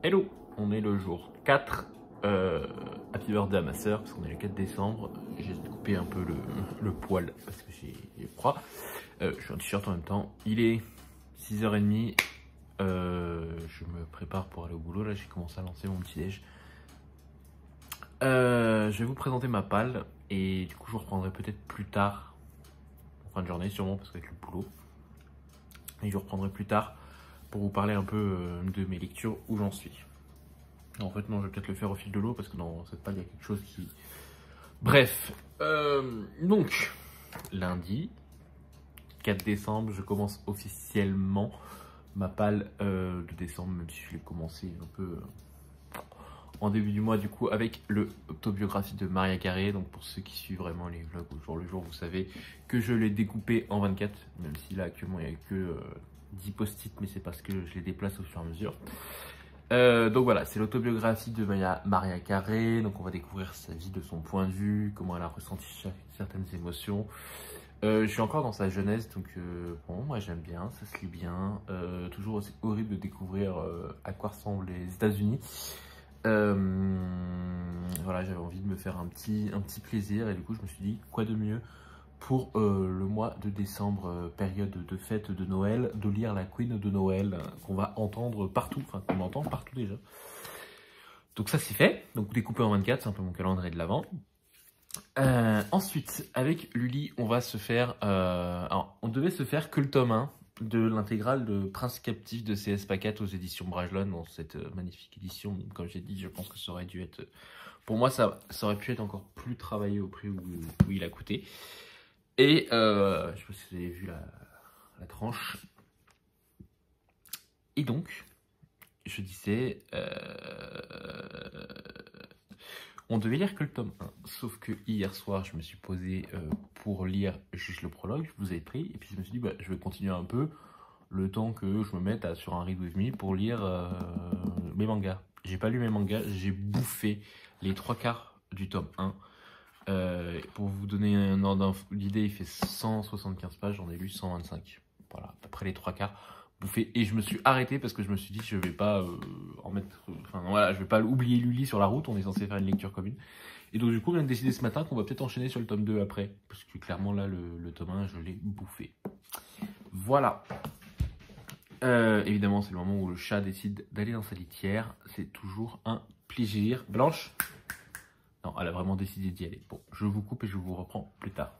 Hello, on est le jour 4. Happy birthday à ma soeur, parce qu'on est le 4 décembre. J'ai coupé un peu le poil parce que j'ai froid. Je suis en t-shirt en même temps. Il est 6h30. Je me prépare pour aller au boulot. Là, j'ai commencé à lancer mon petit déj. Je vais vous présenter ma palle. Et du coup, je vous reprendrai peut-être plus tard. En fin de journée, sûrement, parce qu'avec le boulot. Et je vous reprendrai plus tard pour vous parler un peu de mes lectures, où j'en suis. En fait, non, je vais peut-être le faire au fil de l'eau parce que dans cette palle, il y a quelque chose qui... Bref, donc, lundi 4 décembre, je commence officiellement ma palle de décembre, même si je l'ai commencé un peu en début du mois, du coup, avec le autobiographie de Maria Carré. Donc, pour ceux qui suivent vraiment les vlogs au jour le jour, vous savez que je l'ai découpé en 24, même si là, actuellement, il n'y a que 10 post-it, mais c'est parce que je les déplace au fur et à mesure. Donc voilà, c'est l'autobiographie de Maria Carré. Donc on va découvrir sa vie de son point de vue, comment elle a ressenti certaines émotions. Je suis encore dans sa jeunesse, donc bon, moi j'aime bien, ça se lit bien. Toujours aussi horrible de découvrir à quoi ressemblent les États-Unis. Voilà, j'avais envie de me faire un petit plaisir et du coup je me suis dit quoi de mieux pour le mois de décembre, période de fête de Noël, de lire la Queen de Noël, qu'on va entendre partout, enfin qu'on entend partout déjà. Donc ça c'est fait, donc découpé en 24, c'est un peu mon calendrier de l'avant. Ensuite, avec Lully, on va se faire... alors, on devait se faire que le tome 1 de l'intégrale de Prince Captif de C.S. Pacat aux éditions Brajlon, dans cette magnifique édition. Comme j'ai dit, je pense que ça aurait dû être... Pour moi, ça aurait pu être encore plus travaillé au prix où il a coûté. Et je sais pas si vous avez vu la tranche. Et donc, je disais, on devait lire que le tome 1. Sauf que hier soir, je me suis posé pour lire juste le prologue, je vous ai pris. Et puis je me suis dit, bah, je vais continuer un peu le temps que je me mette sur un read with me pour lire mes mangas. J'ai pas lu mes mangas, j'ai bouffé les 3/4 du tome 1. Pour vous donner un ordre d'idée, il fait 175 pages, j'en ai lu 125. Voilà, à peu près les 3/4 bouffés. Et je me suis arrêté parce que je me suis dit, je vais pas en mettre. Enfin voilà, je vais pas oublier Lully sur la route, on est censé faire une lecture commune. Et donc, du coup, on vient de décider ce matin qu'on va peut-être enchaîner sur le tome 2 après. Parce que clairement, là, le tome 1, je l'ai bouffé. Voilà. Évidemment, c'est le moment où le chat décide d'aller dans sa litière. C'est toujours un plaisir. Blanche ? Non, elle a vraiment décidé d'y aller. Bon, je vous coupe et je vous reprends plus tard.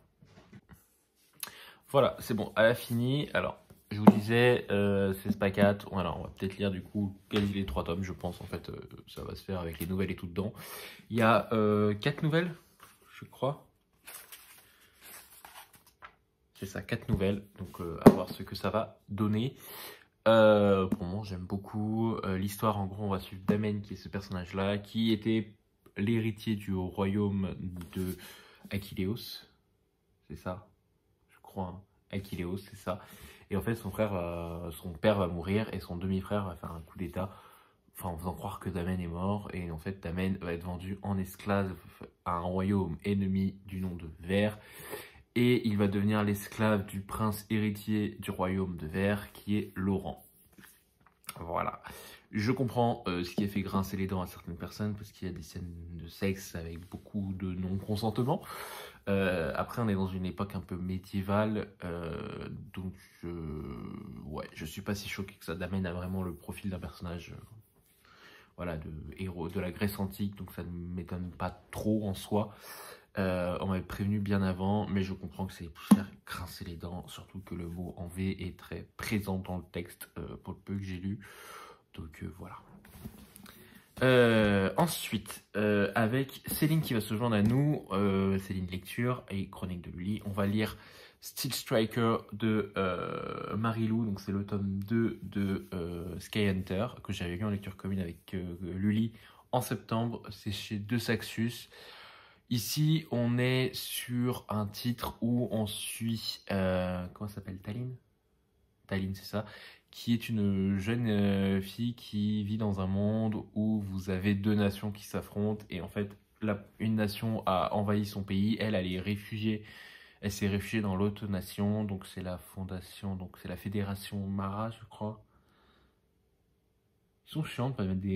Voilà, c'est bon, elle a fini. Alors, je vous disais, c'est Spacat. Alors, on va peut-être lire du coup quasi les 3 tomes, je pense. En fait, ça va se faire avec les nouvelles et tout dedans. Il y a 4 nouvelles, je crois. C'est ça, 4 nouvelles. Donc, à voir ce que ça va donner. Pour le moment, j'aime beaucoup. L'histoire, en gros, on va suivre Damen, qui est ce personnage-là, qui était l'héritier du royaume de Achilleos, c'est ça, je crois, hein. Achilleos, c'est ça. Et en fait, son père va mourir et son demi-frère va faire un coup d'état, enfin en faisant croire que Damen est mort. Et en fait, Damen va être vendu en esclave à un royaume ennemi du nom de Ver. Et il va devenir l'esclave du prince héritier du royaume de Ver, qui est Laurent. Voilà. Je comprends ce qui a fait grincer les dents à certaines personnes parce qu'il y a des scènes de sexe avec beaucoup de non-consentement. Après, on est dans une époque un peu médiévale, donc ouais, je suis pas si choqué que ça. Damen a vraiment le profil d'un personnage, voilà, de héros de la Grèce antique, donc ça ne m'étonne pas trop en soi. On m'avait prévenu bien avant, mais je comprends que c'est pour faire grincer les dents, surtout que le mot en V est très présent dans le texte pour le peu que j'ai lu. Donc voilà. Ensuite, avec Céline qui va se joindre à nous, Céline Lecture et Chronique de Lully, on va lire Steel Striker de Marie-Lou, donc c'est le tome 2 de Skyhunter, que j'avais lu en lecture commune avec Lully en septembre, c'est chez De Saxus. Ici, on est sur un titre où on suit, comment ça s'appelle, Taline? Taline, c'est ça, qui est une jeune fille qui vit dans un monde où vous avez 2 nations qui s'affrontent et en fait, une nation a envahi son pays, elle est réfugiée, elle s'est réfugiée dans l'autre nation, donc c'est la fondation, donc c'est la fédération Mara, je crois. Ils sont chiants de pas mettre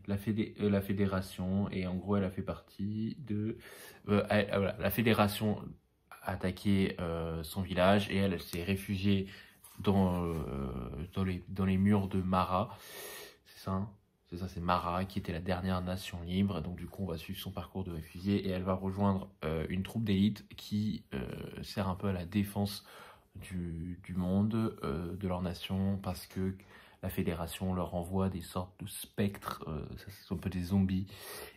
la fédération, et en gros elle a fait partie de... voilà, la fédération a attaqué son village et elle s'est réfugiée dans les murs de Mara. C'est ça, hein? C'est ça, c'est Mara qui était la dernière nation libre. Donc du coup on va suivre son parcours de réfugiée et elle va rejoindre une troupe d'élite qui sert un peu à la défense du monde, de leur nation, parce que la fédération leur envoie des sortes de spectres, ça sont un peu des zombies,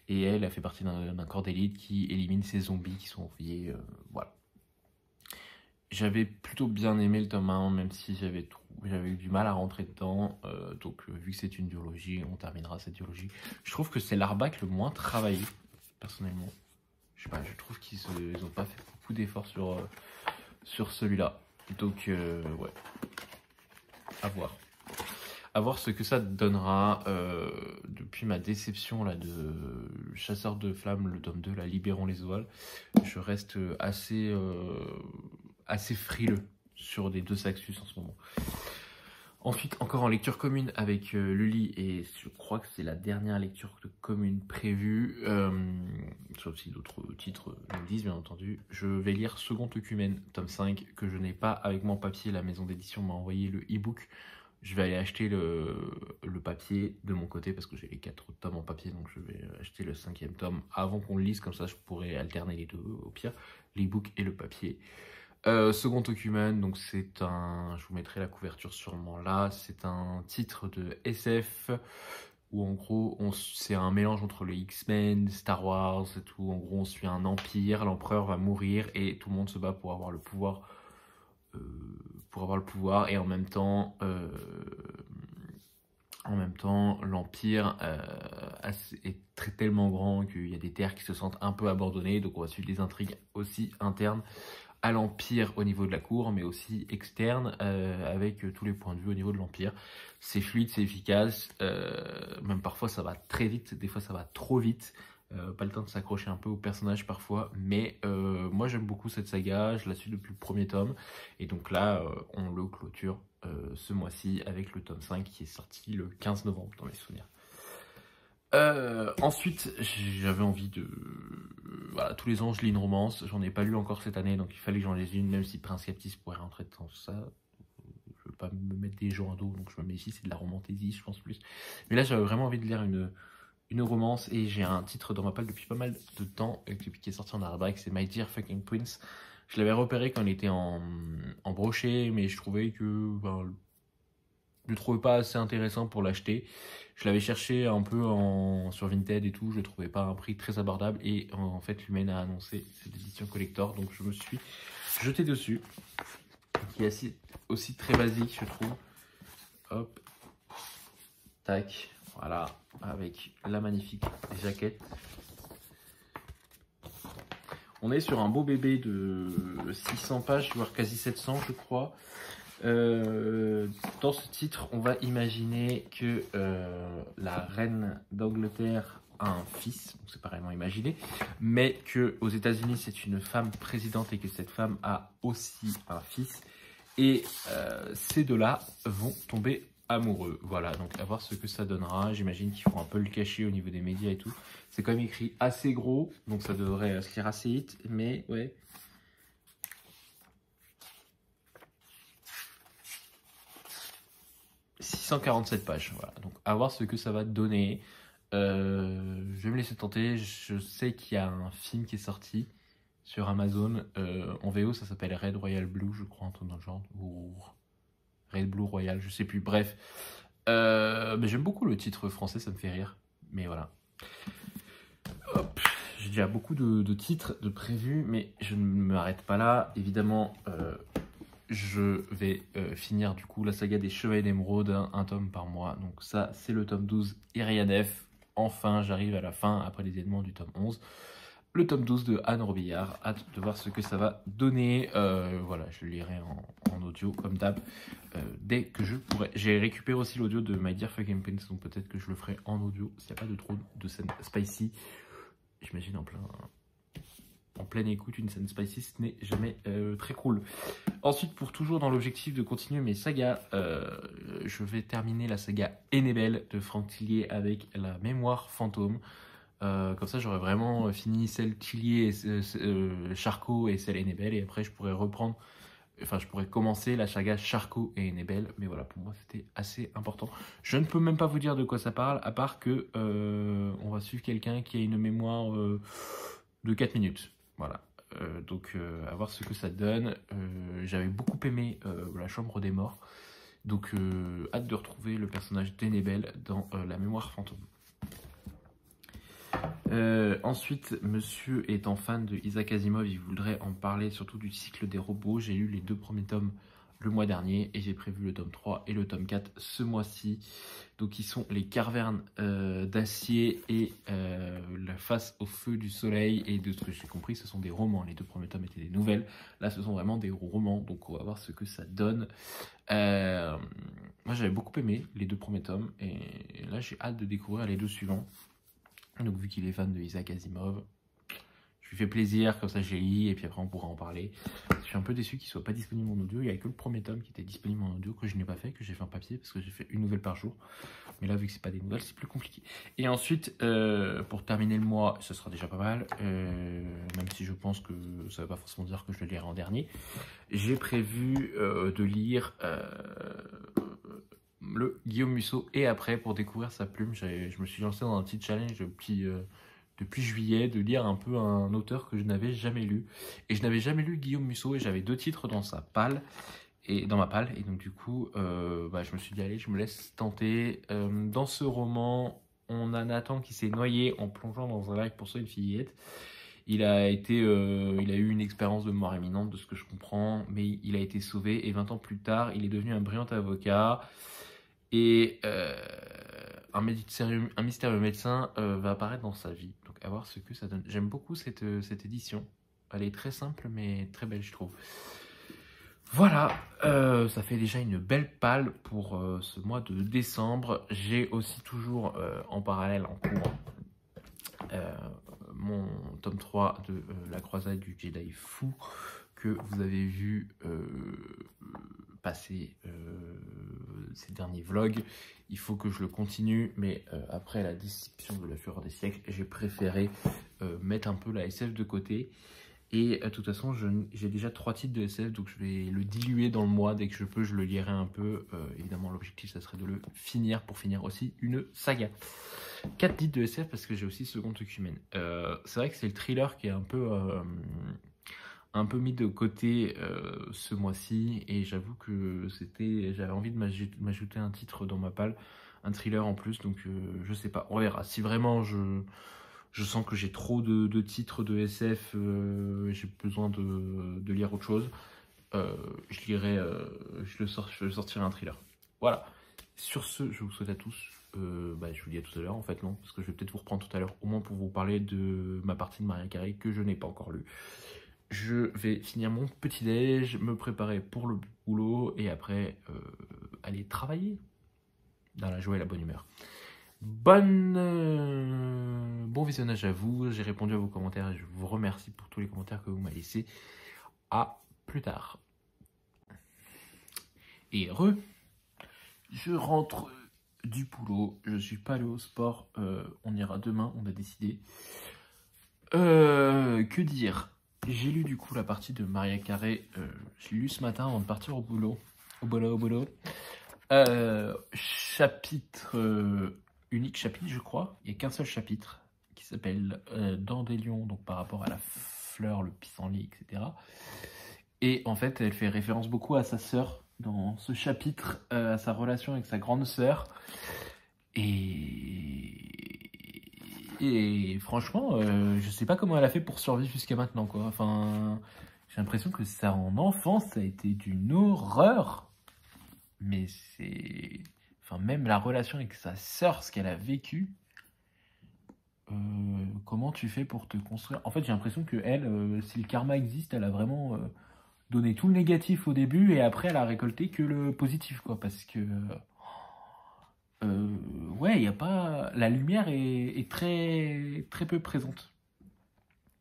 et elle a fait partie d'un corps d'élite qui élimine ces zombies qui sont envoyés, voilà. J'avais plutôt bien aimé le tome 1, même si j'avais eu du mal à rentrer dedans, donc vu que c'est une duologie, on terminera cette duologie. Je trouve que c'est l'arbac le moins travaillé, personnellement. Je sais pas, je trouve qu'ils ont pas fait beaucoup d'efforts sur celui-là. Donc, ouais, à voir. À voir ce que ça donnera. Depuis ma déception là, de Chasseur de Flammes, le tome 2, là, Libérons les Oiles, je reste assez frileux sur des deux Saxus en ce moment. Ensuite, encore en lecture commune avec Lully, et je crois que c'est la dernière lecture commune prévue, sauf si d'autres titres me disent bien entendu, je vais lire Second Œcumène, tome 5, que je n'ai pas avec mon papier, la maison d'édition m'a envoyé le e-book. Je vais aller acheter le papier de mon côté parce que j'ai les 4 tomes en papier, donc je vais acheter le 5e tome avant qu'on le lise, comme ça je pourrais alterner les deux au pire, l'e-book et le papier. Second Œcumène, donc c'est un, je vous mettrai la couverture sûrement là, c'est un titre de SF où en gros c'est un mélange entre les X-Men, Star Wars et tout. En gros on suit un empire, l'empereur va mourir et tout le monde se bat pour avoir le pouvoir, et en même temps l'empire est tellement grand qu'il y a des terres qui se sentent un peu abandonnées, donc on va suivre des intrigues aussi internes à l'Empire au niveau de la cour, mais aussi externe, avec tous les points de vue au niveau de l'Empire. C'est fluide, c'est efficace, même parfois ça va très vite, des fois ça va trop vite, pas le temps de s'accrocher un peu au personnage parfois, mais moi j'aime beaucoup cette saga, je la suis depuis le premier tome, et donc là on le clôture ce mois-ci avec le tome 5 qui est sorti le 15 novembre dans mes souvenirs. Ensuite, j'avais envie de... Voilà, tous les ans, je lis une romance. J'en ai pas lu encore cette année, donc il fallait que j'en lise une, même si Prince Captis pourrait rentrer dans ça. Je veux pas me mettre des gens à dos, donc je me mets ici, c'est de la romantaisie, je pense plus. Mais là, j'avais vraiment envie de lire une romance, et j'ai un titre dans ma palle depuis pas mal de temps, qui est sorti en hardback, c'est My Dear Fucking Prince. Je l'avais repéré quand il était en brochet, mais je trouvais que... Ben, je le trouvais pas assez intéressant pour l'acheter. Je l'avais cherché un peu sur Vinted et tout, je le trouvais pas à un prix très abordable, et en fait Lumen a annoncé cette édition collector, donc je me suis jeté dessus, qui est aussi très basique je trouve. Hop, tac, voilà, avec la magnifique jaquette. On est sur un beau bébé de 600 pages, voire quasi 700 je crois. Dans ce titre, on va imaginer que la reine d'Angleterre a un fils, donc c'est pas réellement imaginé, mais que aux États-Unis c'est une femme présidente et que cette femme a aussi un fils, et ces deux-là vont tomber amoureux. Voilà, donc à voir ce que ça donnera. J'imagine qu'il faut un peu le cacher au niveau des médias et tout. C'est quand même écrit assez gros, donc ça devrait se lire assez vite, mais ouais. 647 pages, voilà. Donc à voir ce que ça va donner. Je vais me laisser tenter. Je sais qu'il y a un film qui est sorti sur Amazon en VO, ça s'appelle Red Royal Blue, je crois, un truc dans le genre, ou Red Blue Royal, je sais plus. Bref, mais j'aime beaucoup le titre français, ça me fait rire. Mais voilà. Hop, j'ai déjà beaucoup de titres de prévus, mais je ne m'arrête pas là. Évidemment. Je vais finir du coup la saga des Chevaliers d'Émeraude, un tome par mois. Donc ça, c'est le tome 12, Iriadef. Enfin, j'arrive à la fin, après les événements du tome 11. Le tome 12 de Anne Robillard. Hâte de voir ce que ça va donner. Voilà, je le lirai en audio comme d'hab dès que je pourrai. J'ai récupéré aussi l'audio de My Dear Fucking Prince, donc peut-être que je le ferai en audio s'il n'y a pas de trop de scènes spicy. J'imagine en plein en pleine écoute, une scène spicy, ce n'est jamais très cool. Ensuite, pour toujours dans l'objectif de continuer mes sagas, je vais terminer la saga Enebel de Franck Tillier avec la mémoire fantôme. Comme ça, j'aurais vraiment fini celle Tillier, Charcot et celle Enebel, et après je pourrais reprendre, enfin je pourrais commencer la saga Charcot et Enebel, mais voilà, pour moi c'était assez important. Je ne peux même pas vous dire de quoi ça parle, à part que on va suivre quelqu'un qui a une mémoire de 4 minutes. Voilà. Donc à voir ce que ça donne. J'avais beaucoup aimé La Chambre des Morts. Donc hâte de retrouver le personnage d'Enebel dans La Mémoire Fantôme. Ensuite, monsieur étant fan de Isaac Asimov, il voudrait en parler surtout du cycle des robots. J'ai lu les 2 premiers tomes le mois dernier et j'ai prévu le tome 3 et le tome 4 ce mois-ci. Donc ils sont les cavernes d'acier et la face au feu du soleil, et de ce que j'ai compris ce sont des romans. Les 2 premiers tomes étaient des nouvelles, là ce sont vraiment des romans, donc on va voir ce que ça donne. Moi j'avais beaucoup aimé les 2 premiers tomes et là j'ai hâte de découvrir les 2 suivants. Donc vu qu'il est fan de Isaac Asimov, je lui fais plaisir, comme ça je les lis et puis après on pourra en parler. Je suis un peu déçu qu'il ne soit pas disponible en audio. Il n'y avait que le premier tome qui était disponible en audio, que je n'ai pas fait, que j'ai fait en papier parce que j'ai fait une nouvelle par jour. Mais là vu que c'est pas des nouvelles, c'est plus compliqué. Et ensuite, pour terminer le mois, ce sera déjà pas mal, même si je pense que ça ne veut pas forcément dire que je le lirai en dernier. J'ai prévu de lire le Guillaume Musso, et après pour découvrir sa plume, je me suis lancé dans un petit challenge depuis juillet de lire un peu un auteur que je n'avais jamais lu, et je n'avais jamais lu Guillaume Musso et j'avais 2 titres dans sa palle et dans ma palle, et donc du coup je me suis dit allez, je me laisse tenter. Dans ce roman, on a Nathan qui s'est noyé en plongeant dans un lac pour sauver une fillette. Il a eu une expérience de mort imminente de ce que je comprends, mais il a été sauvé et 20 ans plus tard, il est devenu un brillant avocat. Et un mystérieux médecin va apparaître dans sa vie. Donc à voir ce que ça donne. J'aime beaucoup cette édition. Elle est très simple mais très belle, je trouve. Voilà, ça fait déjà une belle palle pour ce mois de décembre. J'ai aussi toujours en parallèle en cours mon tome 3 de La Croisade du Jedi Fou, que vous avez vu passer ces derniers vlogs. Il faut que je le continue, mais après la discussion de la Fureur des siècles, j'ai préféré mettre un peu la SF de côté. Et de toute façon, j'ai déjà 3 titres de SF, donc je vais le diluer dans le mois. Dès que je peux, je le lirai un peu. Évidemment, l'objectif, ça serait de le finir pour finir aussi une saga. 4 titres de SF parce que j'ai aussi Second Ocumen. C'est vrai que c'est le thriller qui est un peu mis de côté ce mois-ci, et j'avoue que j'avais envie de m'ajouter un titre dans ma palle, un thriller en plus, donc je sais pas, on verra. Si vraiment je sens que j'ai trop de titres de SF, j'ai besoin de lire autre chose, je sortirai un thriller. Voilà, sur ce, je vous souhaite à tous, je vous dis à tout à l'heure en fait, non, parce que je vais peut-être vous reprendre tout à l'heure, au moins pour vous parler de ma partie de Maria Carey que je n'ai pas encore lue. Je vais finir mon petit déj, me préparer pour le boulot et après aller travailler dans la joie et la bonne humeur. Bon visionnage à vous, j'ai répondu à vos commentaires et je vous remercie pour tous les commentaires que vous m'avez laissés. À plus tard. Et je rentre du boulot, je suis pas allé au sport, on ira demain, on a décidé. Que dire? J'ai lu du coup la partie de Maria Carey, j'ai lu ce matin avant de partir au boulot. Chapitre, unique chapitre je crois, il n'y a qu'un seul chapitre qui s'appelle Dans des lions, donc par rapport à la fleur, le pissenlit, etc. Et en fait elle fait référence beaucoup à sa sœur dans ce chapitre, à sa relation avec sa grande sœur. Et franchement, je sais pas comment elle a fait pour survivre jusqu'à maintenant, quoi. Enfin, j'ai l'impression que ça, en enfance, ça a été d'une horreur. Mais c'est... Enfin, même la relation avec sa sœur, ce qu'elle a vécu, comment tu fais pour te construire? En fait, j'ai l'impression que elle, si le karma existe, elle a vraiment donné tout le négatif au début et après, elle a récolté que le positif, quoi. Parce que... ouais, il y a pas... La lumière est très, très peu présente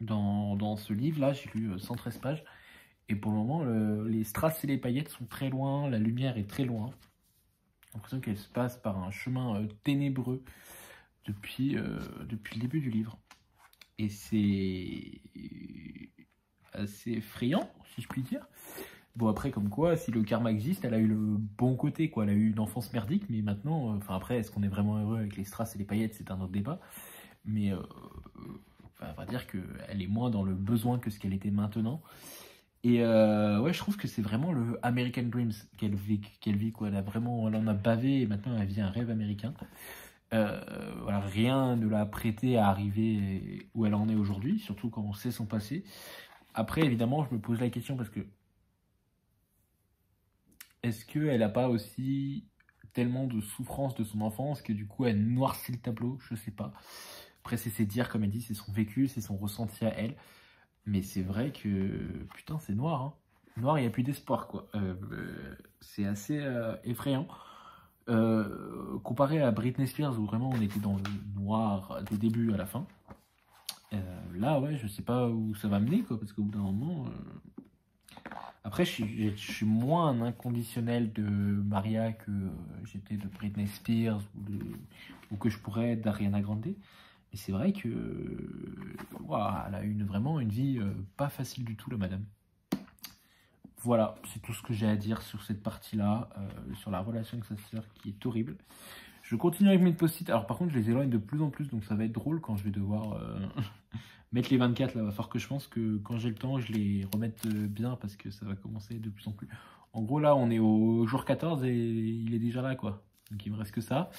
dans ce livre-là. J'ai lu 113 pages. Et pour le moment, les strass et les paillettes sont très loin, la lumière est très loin. J'ai l'impression qu'elle se passe par un chemin ténébreux depuis le début du livre. Et c'est assez effrayant, si je puis dire. Bon, après, comme quoi, si le karma existe, elle a eu le bon côté, quoi. Elle a eu une enfance merdique, mais maintenant, enfin après, est-ce qu'on est vraiment heureux avec les strass et les paillettes, c'est un autre débat. Mais on va dire qu'elle est moins dans le besoin que ce qu'elle était maintenant. Et ouais, je trouve que c'est vraiment le American Dreams qu'elle vit, quoi. Elle en a bavé et maintenant elle vit un rêve américain. Voilà, rien ne l'a prêté à arriver où elle en est aujourd'hui, surtout quand on sait son passé. Après, évidemment, je me pose la question parce que est-ce qu'elle n'a pas aussi tellement de souffrance de son enfance que du coup elle noircit le tableau? Je sais pas. Après, c'est ses dires, comme elle dit, c'est son vécu, c'est son ressenti à elle. Mais c'est vrai que, putain, c'est noir, hein. Noir, il n'y a plus d'espoir, quoi. C'est assez effrayant. Comparé à Britney Spears, où vraiment on était dans le noir du début à la fin. Là, ouais, je sais pas où ça va mener, quoi, parce qu'au bout d'un moment... Après, je suis moins un inconditionnel de Maria que j'étais de Britney Spears ou que je pourrais être d'Ariana Grande. Et c'est vrai que ouah, elle a eu vraiment une vie pas facile du tout, la madame. Voilà, c'est tout ce que j'ai à dire sur cette partie-là, sur la relation avec sa sœur qui est horrible. Je continue avec mes post-it. Alors par contre, je les éloigne de plus en plus, donc ça va être drôle quand je vais devoir mettre les 24 là. Il va falloir que je pense que quand j'ai le temps, je les remette bien parce que ça va commencer de plus en plus. En gros, là, on est au jour 14 et il est déjà là, quoi. Donc il me reste que ça.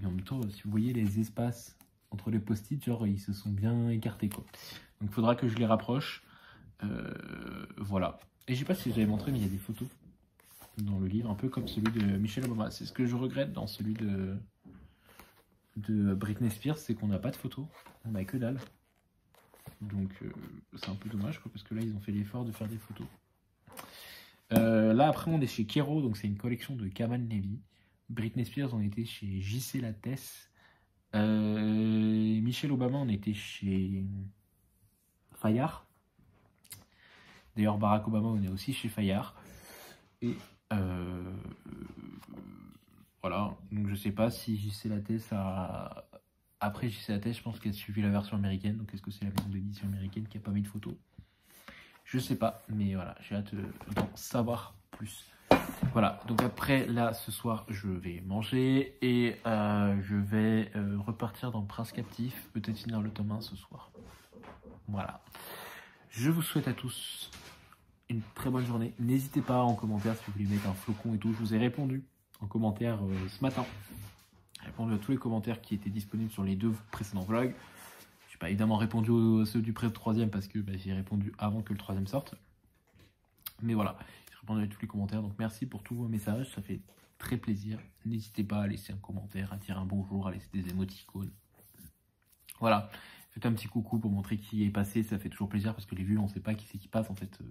Et en même temps, si vous voyez les espaces entre les post-it, genre ils se sont bien écartés, quoi. Donc il faudra que je les rapproche. Voilà. Et je sais pas si j'avais montré, mais il y a des photos dans le livre, un peu comme celui de Michelle Obama. C'est ce que je regrette dans celui de Britney Spears, c'est qu'on n'a pas de photos. On n'a que dalle. Donc c'est un peu dommage, quoi, parce que là ils ont fait l'effort de faire des photos. Là après on est chez Kero, donc c'est une collection de Kamal Levy. Britney Spears on était chez JC Lattès. Michelle Obama on était chez Fayard. D'ailleurs Barack Obama on est aussi chez Fayard. Et voilà, donc je sais pas si JC Lattès a... Après JC Lattès je pense qu'elle a suivi la version américaine, donc est-ce que c'est la maison d'édition américaine qui a pas mis de photos? Je sais pas, mais voilà, j'ai hâte d'en savoir plus. Voilà, donc après, là, ce soir, je vais manger et je vais repartir dans Prince Captif, peut-être finir le tome 1 ce soir. Voilà. Je vous souhaite à tous une très bonne journée. N'hésitez pas en commentaire si vous voulez mettre un flocon et tout. Je vous ai répondu en commentaire ce matin. J'ai répondu à tous les commentaires qui étaient disponibles sur les 2 précédents vlogs. Je n'ai pas évidemment répondu à ceux du troisième parce que j'ai répondu avant que le 3e sorte. Mais voilà, j'ai répondu à tous les commentaires. Donc merci pour tous vos messages, ça fait très plaisir. N'hésitez pas à laisser un commentaire, à dire un bonjour, à laisser des émoticônes. Voilà, faites un petit coucou pour montrer qui est passé, ça fait toujours plaisir parce que les vues, on ne sait pas qui c'est qui passe en fait. On ne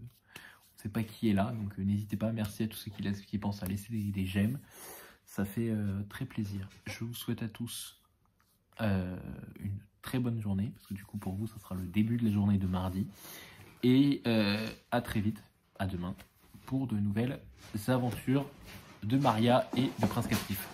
sait pas qui est là, donc n'hésitez pas. Merci à tous ceux qui pensent à laisser des j'aime. Ça fait très plaisir. Je vous souhaite à tous une très bonne journée, parce que du coup pour vous, ça sera le début de la journée de mardi. Et à très vite, à demain, pour de nouvelles aventures de Maria et de Prince Captif.